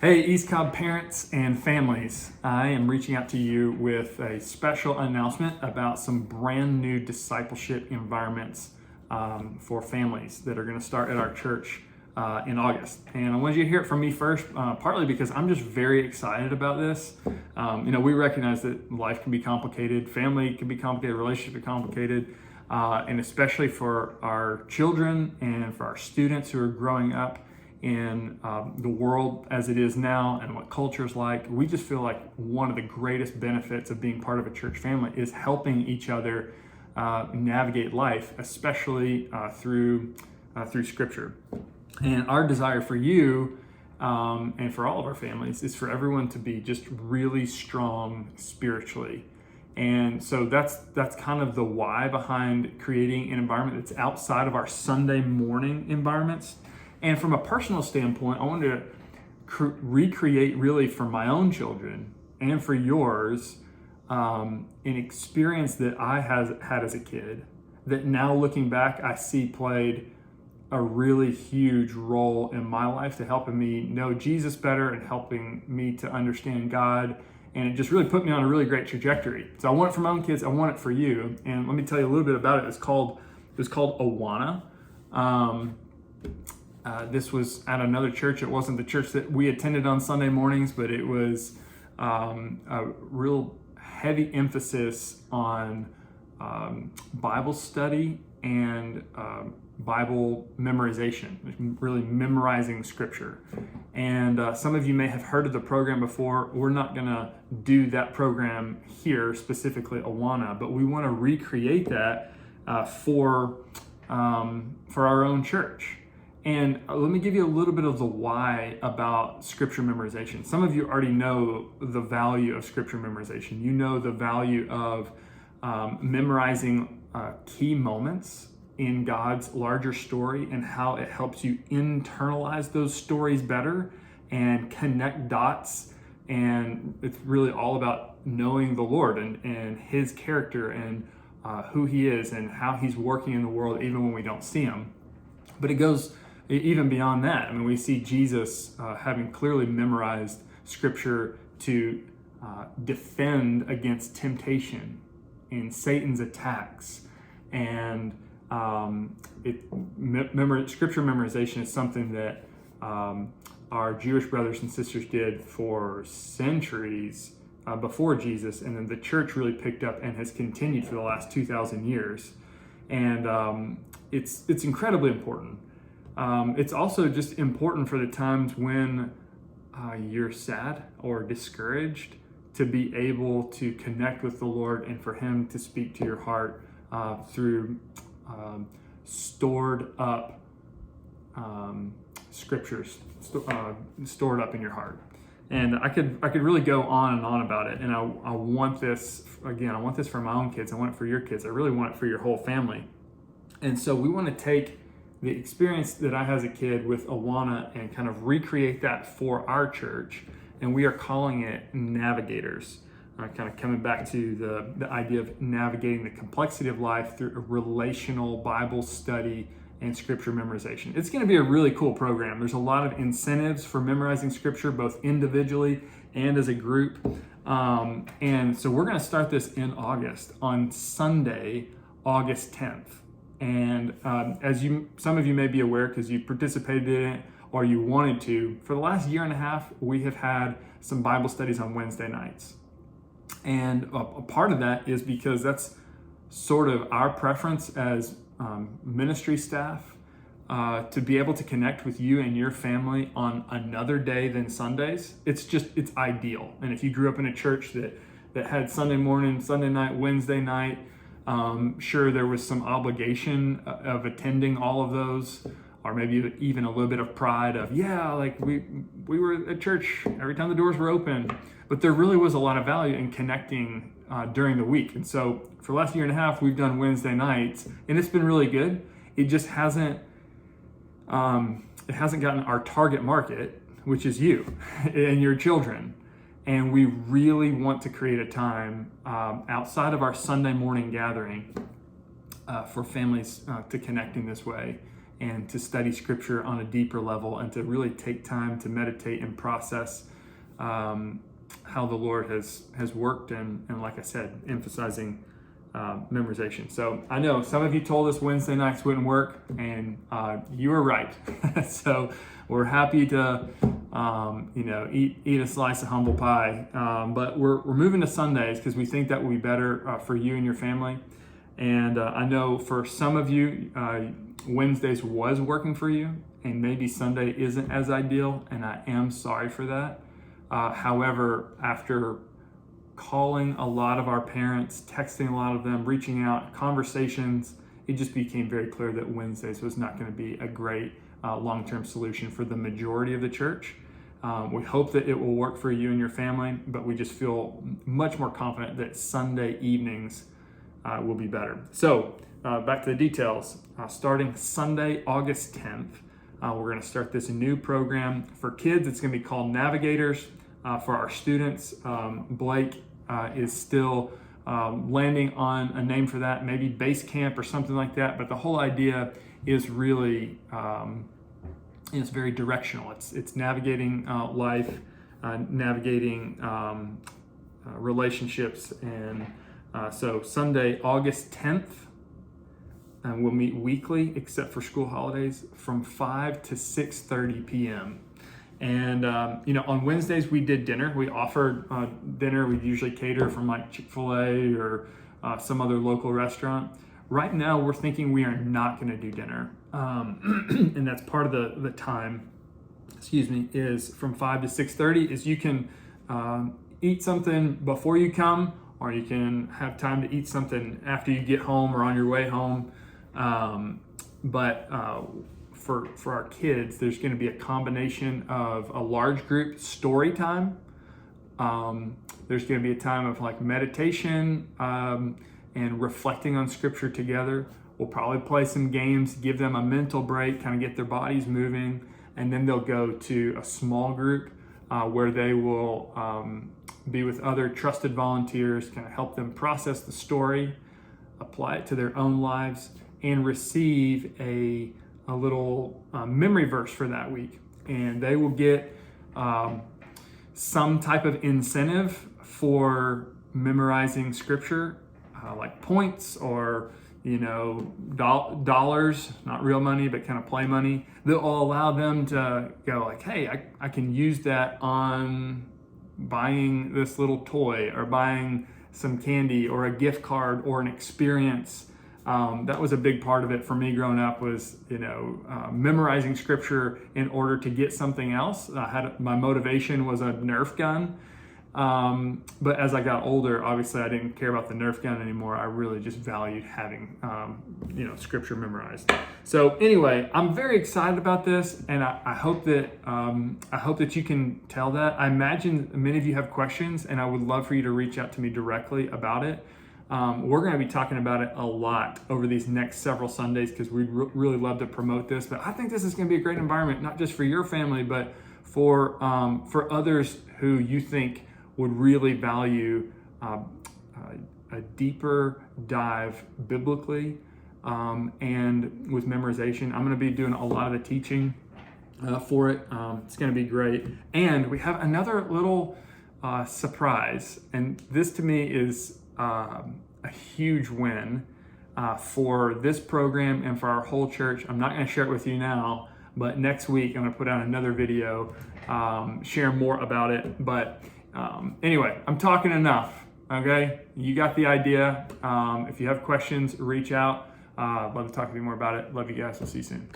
Hey, East Cobb parents and families, I am reaching out to you with a special announcement about some brand new discipleship environments for families that are going to start at our church in August. And I wanted you to hear it from me first, partly because I'm just very excited about this. We recognize that life can be complicated, family can be complicated, relationship can be complicated, and especially for our children and for our students who are growing up in the world as it is now and what culture is like. We just feel like one of the greatest benefits of being part of a church family is helping each other navigate life, especially through Scripture. And our desire for you and for all of our families is for everyone to be just really strong spiritually. And so that's kind of the why behind creating an environment that's outside of our Sunday morning environments. And from a personal standpoint, I wanted to recreate really for my own children and for yours an experience that I had as a kid that now looking back, I see played a really huge role in my life to helping me know Jesus better and helping me to understand God. And it just really put me on a really great trajectory. So I want it for my own kids. I want it for you. And let me tell you a little bit about it. It was called Awana. This was at another church. It wasn't the church that we attended on Sunday mornings, but it was a real heavy emphasis on Bible study and Bible memorization, really memorizing Scripture. And some of you may have heard of the program before. We're not going to do that program here, specifically Awana, but we want to recreate that for our own church. And let me give you a little bit of the why about Scripture memorization. Some of you already know the value of Scripture memorization. You know the value of memorizing key moments in God's larger story and how it helps you internalize those stories better and connect dots. And it's really all about knowing the Lord and His character and who He is and how He's working in the world even when we don't see Him. But it goes even beyond that. I mean, we see Jesus having clearly memorized Scripture to defend against temptation and Satan's attacks. And Scripture memorization is something that our Jewish brothers and sisters did for centuries before Jesus, and then the church really picked up and has continued for the last 2,000 years. And it's incredibly important. It's also just important for the times when you're sad or discouraged to be able to connect with the Lord and for Him to speak to your heart through stored up scriptures, stored up in your heart. And I could really go on and on about it. And I want this, again, I want this for my own kids. I want it for your kids. I really want it for your whole family. And so we want to take the experience that I had as a kid with Awana and kind of recreate that for our church. And we are calling it Navigators. Kind of coming back to the idea of navigating the complexity of life through a relational Bible study and Scripture memorization. It's going to be a really cool program. There's a lot of incentives for memorizing Scripture, both individually and as a group. And so we're going to start this in August, on Sunday, August 10th. And some of you may be aware because you participated in it or you wanted to, for the last year and a half, we have had some Bible studies on Wednesday nights. And a part of that is because that's sort of our preference as ministry staff to be able to connect with you and your family on another day than Sundays. It's ideal. And if you grew up in a church that had Sunday morning, Sunday night, Wednesday night, sure there was some obligation of attending all of those, or maybe even a little bit of pride of, like we were at church every time the doors were open. But there really was a lot of value in connecting during the week. And so for the last year and a half, we've done Wednesday nights, and it's been really good. It just hasn't gotten our target market, which is you and your children. And we really want to create a time outside of our Sunday morning gathering for families to connect in this way and to study Scripture on a deeper level and to really take time to meditate and process how the Lord has worked, and like I said, emphasizing memorization. So I know some of you told us Wednesday nights wouldn't work, and you were right. So we're happy to eat a slice of humble pie, but we're moving to Sundays because we think that will be better for you and your family. And I know for some of you, Wednesdays was working for you, and maybe Sunday isn't as ideal, and I am sorry for that. However, after calling a lot of our parents, texting a lot of them, reaching out, conversations, it just became very clear that Wednesdays was not going to be a great long-term solution for the majority of the church. We hope that it will work for you and your family, but we just feel much more confident that Sunday evenings will be better. So back to the details. Starting Sunday, August 10th, we're going to start this new program for kids. It's going to be called Navigators. For our students, Blake is still landing on a name for that, maybe Base Camp or something like that. But the whole idea is really, it's very directional. It's navigating life, navigating relationships. And so Sunday, August 10th, and we'll meet weekly except for school holidays from 5 to 6:30 p.m. And, on Wednesdays we did dinner. We offered dinner. We usually cater from like Chick-fil-A or some other local restaurant. Right now we're thinking we are not going to do dinner. And that's part of the time, is from 5 to 6:30 is you can eat something before you come, or you can have time to eat something after you get home or on your way home. But for our kids, there's going to be a combination of a large group story time. There's going to be a time of like meditation and reflecting on Scripture together. We'll probably play some games, give them a mental break, kind of get their bodies moving, and then they'll go to a small group where they will be with other trusted volunteers, kind of help them process the story, apply it to their own lives, and receive a little memory verse for that week. And they will get some type of incentive for memorizing Scripture, like points or dollars, not real money, but kind of play money, that will allow them to go like, hey, I can use that on buying this little toy or buying some candy or a gift card or an experience. That was a big part of it for me growing up, was memorizing Scripture in order to get something else. My motivation was a Nerf gun, but as I got older, obviously I didn't care about the Nerf gun anymore. I really just valued having Scripture memorized. So anyway, I'm very excited about this, and I hope that you can tell that. I imagine many of you have questions, and I would love for you to reach out to me directly about it. We're going to be talking about it a lot over these next several Sundays because we'd really love to promote this. But I think this is going to be a great environment, not just for your family, but for others who you think would really value a deeper dive biblically and with memorization. I'm going to be doing a lot of the teaching for it. It's going to be great. And we have another little surprise. And this to me is a huge win for this program and for our whole church. I'm not going to share it with you now, but next week I'm going to put out another video, share more about it. But anyway, I'm talking enough. Okay, you got the idea. If you have questions, reach out. Love to talk to you more about it. Love you guys. We'll see you soon.